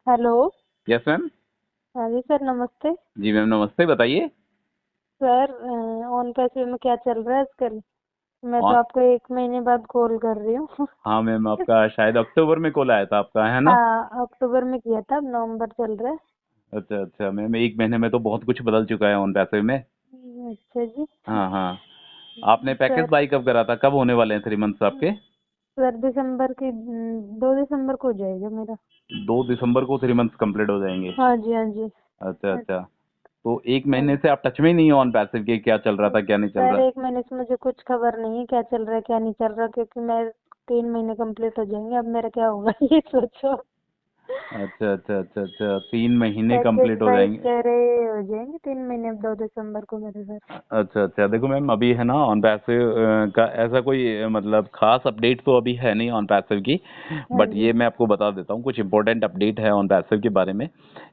Hello. Yes ma'am. हाँ जी sir, नमस्ते। जी ma'am नमस्ते, बताइए। सर, ऑन पैसे में क्या चल रहा है आजकल? मैं तो और आपको 1 महीने बाद कॉल कर रही हूँ। हाँ मैम, आपका शायद अक्टूबर में कॉल आया था आपका, है ना? हाँ, अक्टूबर में किया था, अब नवंबर चल रहा है। अच्छा अच्छा मैम, एक महीने में तो बहुत कुछ बदल चुका है ऑन पैसे में। अच्छा जी। हाँ हाँ। आपने पैकेज सर बाई कब करा था? कब होने वाले हैं 3 मंथ्स आपके? सर दिसंबर की 2 दिसंबर को हो जाएगा मेरा। 2 दिसंबर को 3 मंथ्स कंप्लीट हो जाएंगे। हाँ जी, हाँ जी। अच्छा हाँ अच्छा। तो एक हाँ। महीने से आप टच में ही नहीं हो ऑन पैसिव के? क्या चल रहा था, क्या नहीं चल सर रहा? 1 महीने से मुझे कुछ खबर नहीं है क्या चल रहा है क्या नहीं चल रहा, क्योंकि मैं 3 महीने कंप्लीट हो जाएंगे, अब मेरा क्या होगा ये सोचो। अच्छा अच्छा अच्छा अच्छा, 3 महीने पैकेज कंप्लीट हो बाई जाएंगे। कह रहे हो जाएंगे 3 महीने, अब 2 दिसंबर को मेरे सर। अच्छा अच्छा, देखो मैम, अभी है ना ऑन पैसिव का ऐसा कोई मतलब खास अपडेट तो अभी है नहीं ऑन पैसिव की। हाँ बट जी। ये मैं आपको बता देता हूँ, कुछ इंपॉर्टेंट अपडेट है ऑन पैसिव के बारे में।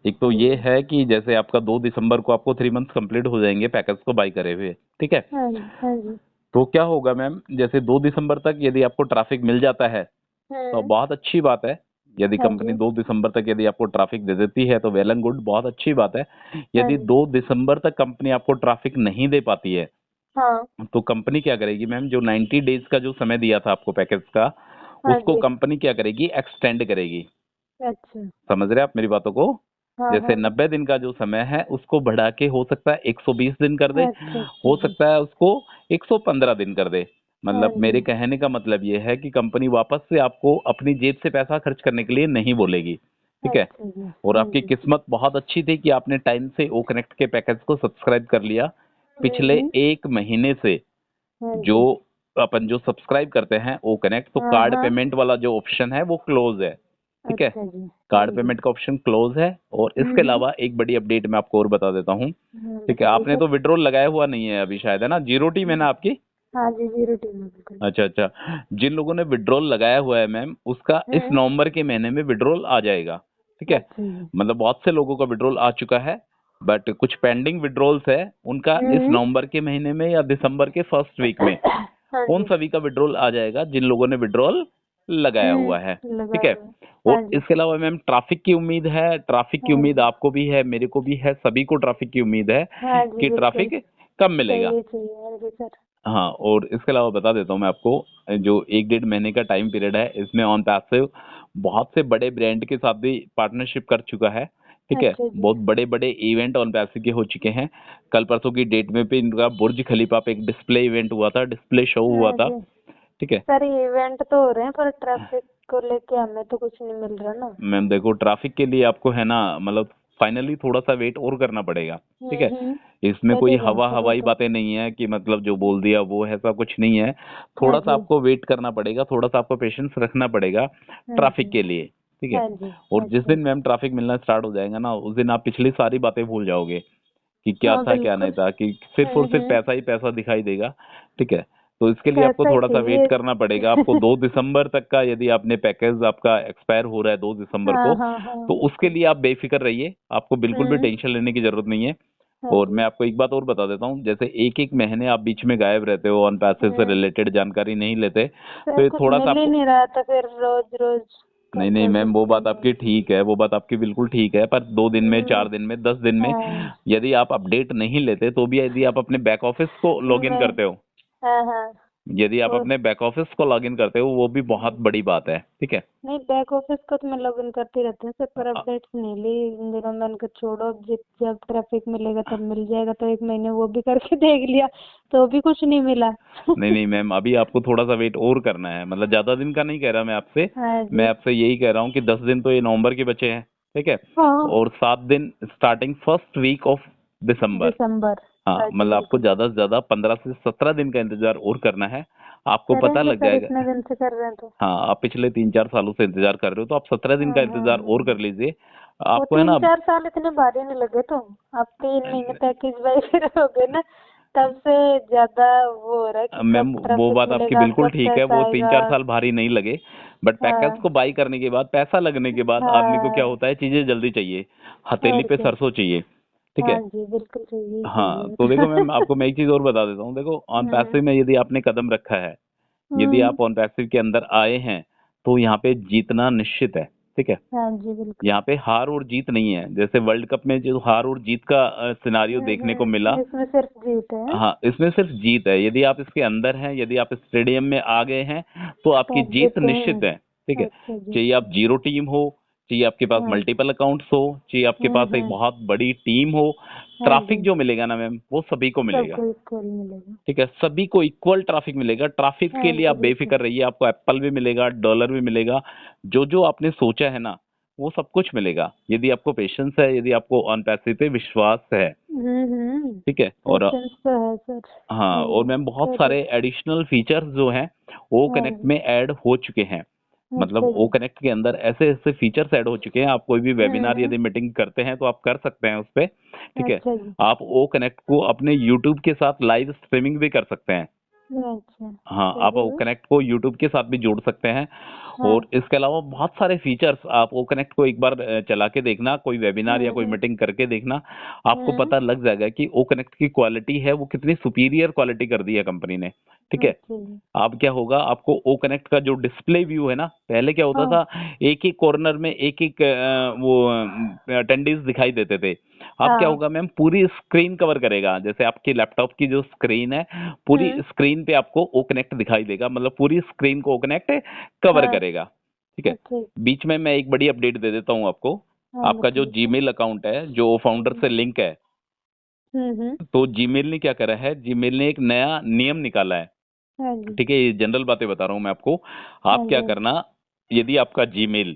एक तो हाँ ये जी। है कि जैसे आपका 2 दिसंबर को आपको 3 मंथ्स कंप्लीट हो जाएंगे पैकेज को बाई करे हुए, ठीक है? हाँ जी। हाँ जी। तो क्या होगा मैम, जैसे 2 दिसंबर तक यदि आपको ट्रैफिक मिल जाता है तो हम्म। बहुत अच्छी बात है। यदि हाँ कंपनी जी। 2 दिसंबर तक यदि आपको ट्रैफिक दे देती है तो वेल एंड गुड, बहुत अच्छी बात है। हाँ यदि जी। 2 दिसंबर तक कंपनी आपको ट्रैफिक नहीं दे पाती है हाँ। तो कंपनी क्या करेगी मैम, जो 90 डेज का जो समय दिया था आपको पैकेज का, हाँ उसको जी। कंपनी क्या करेगी, एक्सटेंड करेगी। अच्छा। समझ रहे हैं आप मेरी बातों को? हाँ जैसे हाँ। 90 दिन का जो समय है उसको बढ़ा के हो सकता है 120 दिन कर दे, अच्छा अच्छा हो जी। सकता है उसको 115 दिन कर दे। हाँ मतलब जी। मेरे कहने का मतलब ये है कि कंपनी वापस से आपको अपनी जेब से पैसा खर्च करने के लिए नहीं बोलेगी, ठीक है? अच्छा जी। और हाँ आपकी जी। किस्मत बहुत अच्छी थी कि आपने टाइम से ओ कनेक्ट के पैकेज को सब्सक्राइब कर लिया। पिछले हम्म। 1 महीने से हाँ जो जी। अपन जो सब्सक्राइब करते हैं ओ कनेक्ट, तो हाँ कार्ड हाँ। पेमेंट वाला जो ऑप्शन है वो क्लोज है, ठीक है? अच्छा जी। हाँ कार्ड जी। पेमेंट का ऑप्शन क्लोज है। और इसके हम्म। अलावा एक बड़ी अपडेट मैं आपको और बता देता हूँ, ठीक है? बताइए आपने सर। तो विड्रॉल लगाया हुआ नहीं है अभी शायद, है ना? जीरो टीम है ना आपकी? हाँ जी, 0 टीम है बिल्कुल। अच्छा अच्छा। जिन लोगों ने विड्रॉल लगाया हुआ है मैम, उसका इस हम्म। नवंबर के महीने में विड्रॉल आ जाएगा, ठीक है? अच्छा जी। मतलब बहुत से लोगों का विड्रॉल आ चुका है, बट कुछ पेंडिंग विड्रॉल्स है, उनका इस हम्म। नवंबर के महीने में या दिसंबर के फर्स्ट वीक में हाँ उन जी। सभी का विड्रॉल आ जाएगा जिन लोगों ने विड्रॉल लगाया हुआ है, लगा ठीक है? हुआ है। हाँ और जी। इसके अलावा मैम ट्रैफिक की उम्मीद है, ट्रैफिक की हाँ उम्मीद जी। आपको भी है, मेरे को भी है, सभी को ट्रैफिक की उम्मीद है हाँ जी कि बिल्कुल। ट्रैफिक कम मिलेगा। चाहिए चाहिए, हाँ जी सर। हाँ, और इसके अलावा बता देता हूँ मैं आपको, जो 1 डेढ़ महीने का टाइम पीरियड है इसमें ऑन पैसिव बहुत से बड़े ब्रांड के साथ भी पार्टनरशिप कर चुका है, ठीक है? अच्छा जी। बहुत बड़े बड़े इवेंट ऑन पैसिव के हो चुके हैं। कल परसों की डेट में भी इनका बुर्ज खलीफा पे एक डिस्प्ले इवेंट हुआ था, डिस्प्ले शो हुआ हाँ था, जी। ठीक है? सर इवेंट तो हो रहे हैं पर ट्रैफिक को लेके हमें तो कुछ नहीं मिल रहा ना। मैम देखो, ट्रैफिक के लिए आपको है ना, मतलब फाइनली थोड़ा सा वेट और करना पड़ेगा, ठीक है? हम्म। इसमें कोई करेगा हवा सर वो हवाई तो। बातें नहीं है कि मतलब जो बोल दिया वो ऐसा कुछ नहीं है। हाँ थोड़ा सा जी। आपको वेट करना पड़ेगा, थोड़ा सा आपको पेशेंस रखना पड़ेगा हाँ ट्रैफिक जी। के लिए, ठीक है? हाँ जी। और जिस अच्छा। दिन मैम ट्रैफिक मिलना स्टार्ट हो जाएगा ना, उस दिन आप पिछली सारी बातें भूल जाओगे कि क्या हाँ था क्या नहीं बिल्कुल। था, कि सिर्फ और सिर्फ पैसा ही पैसा दिखाई देगा, ठीक है? तो इसके लिए आपको पैसा ही थोड़ा सा वेट चाहिए। करना पड़ेगा। आपको 2 दिसंबर तक का, यदि आपने पैकेज आपका एक्सपायर हो रहा है 2 दिसंबर हाँ को, हाँ हाँ तो उसके बिल्कुल। लिए आप बेफिक्र रहिए, आपको बिल्कुल भी हम्म। टेंशन लेने की जरूरत नहीं है। हाँ और मैं जी। आपको एक बात और बता देता हूँ, जैसे एक एक महीने आप बीच में गायब रहते हो, ऑन पैसे से हम्म। रिलेटेड जानकारी नहीं लेते, तो सर ये कुछ थोड़ा सा मिल ही आपको। नहीं रहा था, फिर रोज रोज नहीं नहीं कैसे मैम, वो कुछ बात मिले। आपकी ठीक है, वो बात आपकी बिल्कुल ठीक है, पर 2 दिन में, हम्म। 4 दिन में, 10 दिन में हाँ। यदि आप अपडेट नहीं लेते, तो भी यदि आप अपने बैक ऑफिस को लॉग इन मैं। करते हो, हाँ हाँ। यदि आप वो। अपने बैक ऑफिस को लॉग इन करते हो, वो भी बहुत बड़ी बात है, ठीक है? नहीं, बैक ऑफिस का तो मैं लॉगिन करती रहती हूँ सर, पर अ- अपडेट्स नहीं ली इन दिनों। मैंने कहा छोड़ो, अब जब ट्रैफिक मिलेगा तब मिल जाएगा, तो 1 महीने वो भी करके देख लिया तो भी कुछ नहीं मिला। नहीं नहीं मैम, अभी आपको थोड़ा सा वेट और करना है, मतलब ज्यादा दिन का नहीं कह रहा मैं आपसे। हाँ मैं जी। आपसे यही कह रहा हूँ कि 10 दिन तो ये नवंबर के बचे हैं, ठीक है? हाँ। और 7 दिन starting first week of December. दिसंबर। हाँ, अच्छा मतलब आपको अच्छा। ज्यादा से ज्यादा 15 से 17 दिन का इंतजार और करना है, आपको पता करेंगे लग सर, जाएगा। इतने दिन से कर रहे हैं तो। हाँ, आप पिछले 3 4 सालों से इंतजार कर रहे हो, तो आप 17 दिन हाँ का हाँ इंतजार और हाँ। कर लीजिए। वो आपको है तीन ना। चार साल इतने भारी नहीं लगे तो। अब 3 महीने पैकेज वाई फिर हो गए ना, तब से ज्यादा वो हो रहा है कि मैम, कब वो ट्रैफिक बात आपकी मिलेगा, बिल्कुल कब ठीक है, पैसा वो तीन आएगा। चार साल भारी नहीं लगे, बट पैकेज हाँ को बाई करने के बाद, पैसा लगने के बाद आदमी को क्या हाँ। होता है, चीजें जल्दी चाहिए, हथेली और पे क्या। सरसों चाहिए, ठीक हाँ है? जी बिल्कुल चाहिए ही हाँ, चाहिए। तो देखो मैम, आपको मैं एक चीज और बता देता हूँ। देखो, ऑन हम्म। पैसिव में यदि आपने कदम रखा है, यदि हम्म। आप ऑन पैसिव के अंदर आए हैं, तो यहाँ पे जीतना निश्चित है, ठीक है। हाँ जी बिल्कुल। यहाँ पे हार और जीत नहीं है, जैसे वर्ल्ड कप में जो हार और जीत का सिनारियो देखने को मिला, इसमें सिर्फ जीत है। हाँ इसमें सिर्फ जीत है। यदि आप इसके अंदर हैं, यदि आप स्टेडियम में आ गए हैं तो आपकी तो आप जीत निश्चित जीतेंगे। है। ठीक है, अच्छा जी। चाहिए आप जीरो टीम हो, चाहिए आपके पास हाँ। मल्टीपल अकाउंट्स हो, चाहिए आपके पास एक हम्म। बहुत बड़ी टीम हो, हाँ ट्रैफिक जी। जो मिलेगा ना मैम वो सभी को मिलेगा। सबको इक्वल मिलेगा। ठीक है, सभी को इक्वल ट्रैफिक मिलेगा। ट्रैफिक हाँ के लिए जी आप बिल्कुल। बेफिक्र रहिए, आपको एप्पल भी मिलेगा, डॉलर भी मिलेगा, जो जो आपने सोचा है ना वो सब कुछ मिलेगा, यदि आपको पेशेंस है, यदि आपको ऑन पैसे पे विश्वास है। ठीक है, और पेशेंस तो है सर। हाँ, और जी। मैम बहुत तो सारे एडिशनल फीचर्स जो हैं वो हाँ कनेक्ट जी। में ऐड हो चुके हैं। मतलब अच्छा ओ जी। कनेक्ट के अंदर ऐसे ऐसे फीचर्स ऐड हो चुके हैं, आप कोई भी वेबिनार हम्म। यदि मीटिंग करते हैं तो आप कर सकते हैं उस पे। ठीक है, अच्छा जी। आप ओ कनेक्ट को अपने यूट्यूब के साथ लाइव स्ट्रीमिंग भी कर सकते हैं। अच्छा हाँ, आप चलिए। ओ कनेक्ट को यूट्यूब के साथ भी जोड़ सकते हैं। हाँ। और इसके अलावा बहुत सारे फीचर्स, आप ओ कनेक्ट को एक बार चला के देखना, कोई वेबिनार या कोई हम्म। मीटिंग करके देखना, आपको हम्म। पता लग जाएगा कि ओ कनेक्ट की क्वालिटी है वो कितनी सुपीरियर क्वालिटी कर दी है कंपनी ने। ठीक है, अच्छा जी। अब क्या होगा, आपको ओ कनेक्ट का जो डिस्प्ले व्यू है ना, पहले क्या होता हाँ। था, एक एक कॉर्नर में एक एक वो अटेंडेंस दिखाई देते थे। अब क्या हाँ। होगा मैम, पूरी स्क्रीन कवर करेगा, जैसे आपकी लैपटॉप की जो स्क्रीन है पूरी हम्म। स्क्रीन पे आपको ओ कनेक्ट दिखाई देगा, मतलब पूरी स्क्रीन को ओ कनेक्ट कवर हाँ। करेगा। ठीक है, अच्छा। बीच में मैं एक बड़ी अपडेट दे देता हूँ आपको। हाँ आपका जो बताइए। जीमेल अकाउंट है जो फाउंडर से लिंक है, हम्म। तो जीमेल ने क्या करा है, जीमेल ने एक नया नियम निकाला है। हाँ जी। ठीक है, ये जनरल बातें बता रहा हूँ मैं आपको। हाँ आप जी। क्या हाँ जी। करना, यदि आपका जीमेल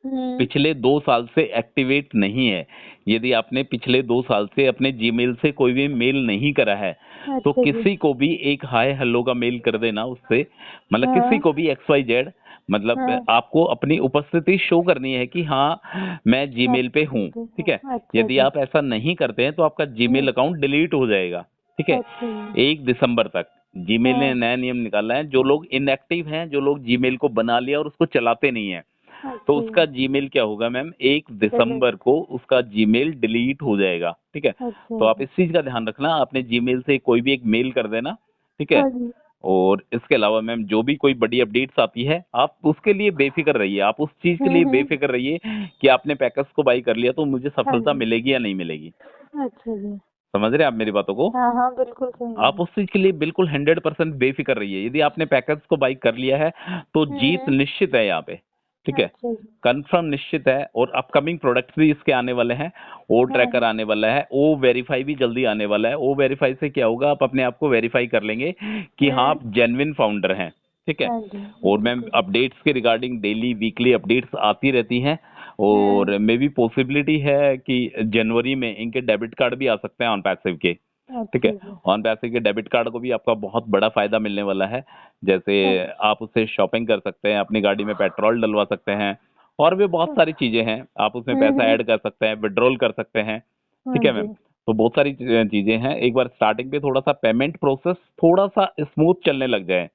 हम्म। पिछले 2 साल से एक्टिवेट नहीं है, यदि आपने पिछले 2 साल से अपने जीमेल से कोई भी मेल नहीं करा है, तो अच्छा जी। किसी को भी एक हाय हेलो का मेल कर देना उससे, मतलब किसी हाँ। को भी एक्स वाई जेड, मतलब हाँ। आपको अपनी उपस्थिति शो करनी है कि हाँ मैं आप जीमेल पे हूँ। ठीक ठीक है, है। अच्छा यदि जी। आप ऐसा नहीं करते हैं तो आपका जीमेल हम्म। अकाउंट डिलीट हो जाएगा। ठीक है, अच्छा जी। 1 दिसंबर तक जीमेल ने हाँ। नया नियम निकाला है, जो लोग इनएक्टिव हैं, जो लोग जीमेल को बना लिया और उसको चलाते नहीं है, तो अच्छा उसका जी। जीमेल क्या होगा मैम, 1 दिसंबर डिलीट। को उसका जीमेल डिलीट हो जाएगा। ठीक है, अच्छा तो आप जी। इस चीज का ध्यान रखना, अपने जीमेल से कोई भी एक मेल कर देना। ठीक है, हाँ जी। और इसके अलावा मैम जो भी कोई बड़ी अपडेट्स आती है आप उसके लिए बेफिक्र रहिए, आप उस चीज के लिए हम्म। बेफिक्र रहिए कि आपने पैकेज को बाई कर लिया तो मुझे हाँ सफलता जी। मिलेगी या नहीं मिलेगी। अच्छा जी। समझ रहे हैं आप मेरी बातों को? हाँ हाँ बिल्कुल समझ आप रही उस चीज के लिए बिल्कुल 100% बेफिक्र रहिए, यदि आपने पैकेज को बाई कर लिया है तो हूँ। जीत निश्चित है यहाँ पे। ठीक है, अच्छा जी। कंफर्म निश्चित है, और अपकमिंग प्रोडक्ट्स भी इसके आने वाले हैं। ओ ट्रैकर हाँ। आने वाला है, ओ वेरीफाई भी जल्दी आने वाला है। ओ वेरीफाई से क्या होगा, आप अपने आप को वेरीफाई कर लेंगे कि हाँ हम्म। आप जेन्युइन फाउंडर हैं। ठीक है, हाँ जी और मैम बिल्कुल। अपडेट्स के रिगार्डिंग डेली वीकली अपडेट्स आती रहती हैं, हम्म। और मे भी पॉसिबिलिटी है कि जनवरी में इनके डेबिट कार्ड भी आ सकते हैं ऑन पैसिव के। ठीक अच्छा है, जी। ऑन पैसे के डेबिट कार्ड को भी आपका बहुत बड़ा फायदा मिलने वाला है। जैसे अच्छा। आप उससे शॉपिंग कर सकते हैं, अपनी गाड़ी में पेट्रोल डलवा सकते हैं, और भी बहुत सारी चीजें हैं, आप उसमें पैसा हम्म। ऐड कर सकते हैं, विड्रॉल कर सकते हैं। हाँ ठीक है जी। मैम, तो बहुत सारी चीजें हैं। एक बार स्टार्टिंग पे थोड़ा सा पेमेंट प्रोसेस थोड़ा सा स्मूथ चलने लग जाए,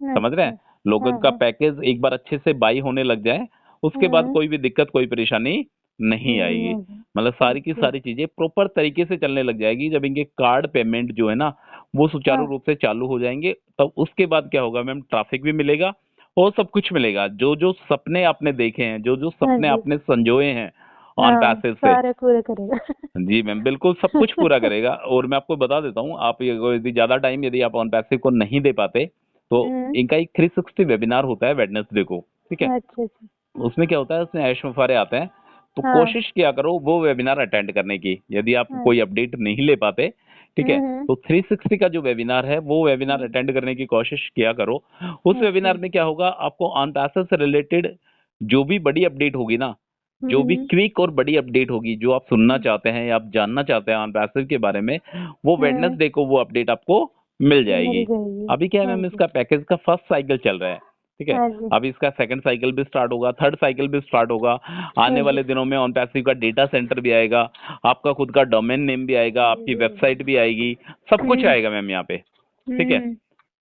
समझ रहे हैं, अच्छा। लोगों हाँ का हाँ। पैकेज एक बार अच्छे से बाई होने लग जाए, उसके बाद हम्म। कोई भी दिक्कत कोई परेशानी नहीं नहीं आएगी। मतलब होगा। सारी की अच्छा। सारी चीजें प्रॉपर तरीके से चलने लग जाएगी जब इनके कार्ड पेमेंट जो है ना वो सुचारू हाँ। रूप से चालू हो जाएंगे। तब उसके बाद क्या होगा मैम, ट्रैफिक भी मिलेगा और सब कुछ मिलेगा, जो जो सपने आपने देखे हैं, जो जो हाँ सपने जी। आपने संजोए हैं ऑन हाँ पैसेज से, सारे पूरे करेगा। जी मैम बिल्कुल सब कुछ पूरा करेगा। और मैं आपको बता देता हूँ, आप यदि ज्यादा टाइम यदि आप ऑन पैसिव को नहीं दे पाते तो हम्म। इनका एक 360 वेबिनार होता है वेडनेसडे को। ठीक है, अच्छा अच्छा। उसमें क्या होता है, उसमें ऐश मफारे आते हैं, तो हाँ। कोशिश किया करो वो वेबिनार अटेंड करने की, यदि आप हाँ। कोई अपडेट नहीं ले पाते। ठीक है, हम्म। तो 360 का जो वेबिनार है वो वेबिनार हम्म। अटेंड करने की कोशिश किया करो। उस अच्छा। वेबिनार में क्या होगा, आपको ऑन पैसेज से रिलेटेड जो भी बड़ी अपडेट होगी ना, जो भी हम्म। क्विक और बड़ी अपडेट होगी जो आप सुनना चाहते हैं या आप जानना चाहते हैं ऑन पैसिव के बारे में, वो हम्म। वेडनेसडे को वो अपडेट आपको मिल मिल जाएगी। जाएगी। अभी क्या है हाँ मैम, जी। इसका पैकेज का फर्स्ट साइकिल चल रहा है। ठीक है, हाँ जी। अभी इसका सेकंड साइकिल भी स्टार्ट होगा, थर्ड साइकिल भी स्टार्ट होगा। हाँ आने जी। वाले दिनों में ऑन पैसिव का डेटा सेंटर भी आएगा, आपका खुद का डोमेन नेम भी आएगा, आपकी वेबसाइट भी आएगी, सब कुछ हम्म। आएगा मैम यहाँ पे। ठीक है, हम्म।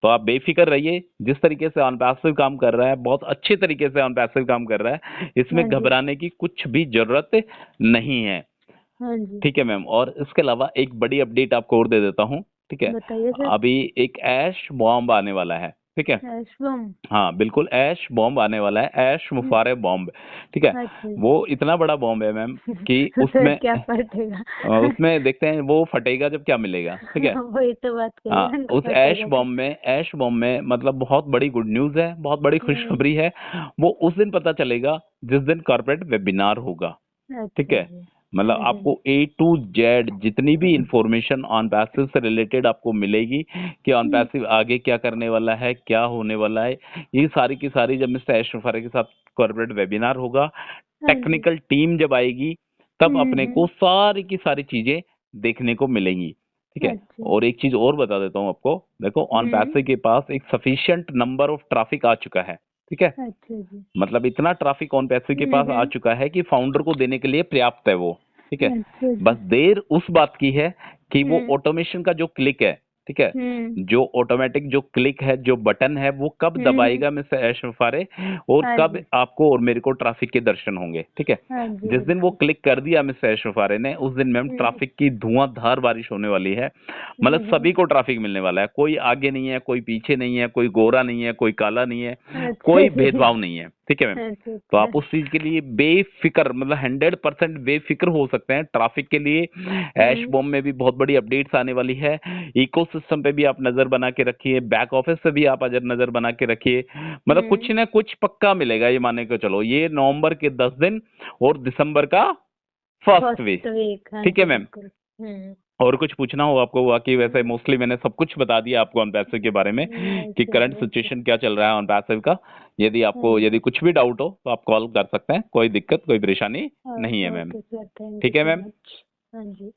तो आप बेफिक्र रहिए, जिस तरीके से ऑन पैसिव काम कर रहा है बहुत अच्छे तरीके से ऑन पैसिव काम कर रहा है, इसमें हाँ जी। घबराने की कुछ भी जरूरत नहीं है। हाँ जी। ठीक है मैम, और इसके अलावा एक बड़ी अपडेट आपको और दे देता हूँ। ठीक है, बताइए सर। अभी एक ऐश बॉम्ब आने वाला है। ठीक है। ऐश बम। हाँ बिल्कुल, ऐश बॉम्ब आने वाला है, ऐश मुफारे बॉम्ब। ठीक है, अच्छा जी। वो इतना बड़ा बॉम्ब है मैम कि तो उसमें क्या फटेगा? उसमें देखते हैं वो फटेगा जब क्या मिलेगा। ठीक है। वही तो बात कह हाँ, रहे हैं, उस फटेगा तो। ऐश बॉम्ब में मतलब बहुत बड़ी गुड न्यूज है, बहुत बड़ी खुशखबरी है। वो उस दिन पता चलेगा जिस दिन कॉर्पोरेट वेबिनार होगा। ठीक अच्छा है, जी। मतलब आपको A to Z जितनी भी इंफॉर्मेशन ऑन पैसिव से रिलेटेड आपको मिलेगी कि ऑन पैसिव आगे क्या करने वाला है, क्या होने वाला है, ये सारी की सारी जब मिस्टर ऐश मुफारे के साथ कॉर्पोरेट वेबिनार होगा, हाँ जी। टेक्निकल टीम जब आएगी, तब अपने को सारी की सारी चीजें देखने को मिलेंगी। ठीक है, अच्छा। और एक चीज और बता देता हूँ आपको, देखो ऑन पैसिव के पास एक सफिशिएंट नंबर ऑफ ट्रैफिक आ चुका है। ठीक है, अच्छा जी। मतलब इतना ट्रैफिक ऑन पैसे के पास आ चुका है कि फाउंडर को देने के लिए पर्याप्त है वो। ठीक है, अच्छा बस जी। देर उस बात की है कि वो ऑटोमेशन का जो क्लिक है, ठीक है, जो ऑटोमेटिक जो क्लिक है, जो बटन है, वो कब दबाएगा मिस्टर ऐश मुफारे, और हाँ कब जी। आपको और मेरे को ट्रैफिक के दर्शन होंगे। ठीक है, हाँ जी जिस दिन वो बिल्कुल। क्लिक कर दिया मिस्टर ऐश मुफारे ने, उस दिन मैम ट्रैफिक की धुआंधार बारिश होने वाली है। मतलब सभी को ट्रैफिक मिलने वाला है, कोई आगे नहीं है, कोई पीछे नहीं है, कोई गोरा नहीं है, कोई काला नहीं है, अच्छा कोई जी। भेदभाव नहीं है। ठीक है मैम, अच्छा तो अच्छा। आप उस चीज के लिए बेफिक्र, मतलब 100% बेफिक्र हो सकते हैं ट्रैफिक के लिए। ऐश बॉम्ब में भी बहुत बड़ी अपडेट्स आने वाली है। इकोसिस्टम पे भी आप नजर बना के रखिए, बैक ऑफिस पे भी आप नजर बना के रखिए। मतलब कुछ ना कुछ पक्का मिलेगा, ये माने को चलो, ये नवंबर के 10 दिन और दिसंबर का फर्स्ट वीक। First week. हाँ ठीक है जी मैम, बिल्कुल। और कुछ पूछना हो आपको? बाकी वैसे मोस्टली मैंने सब कुछ बता दिया आपको ऑन पैसिव के बारे में नहीं कि करंट चलिए फिर। सिचुएशन क्या चल रहा है ऑन पैसिव का। यदि हाँ। कुछ भी डाउट हो तो आप कॉल कर सकते हैं, कोई दिक्कत कोई परेशानी नहीं है ma'am. Okay sir, thank you ठीक है सो मैम। मच। हाँ जी।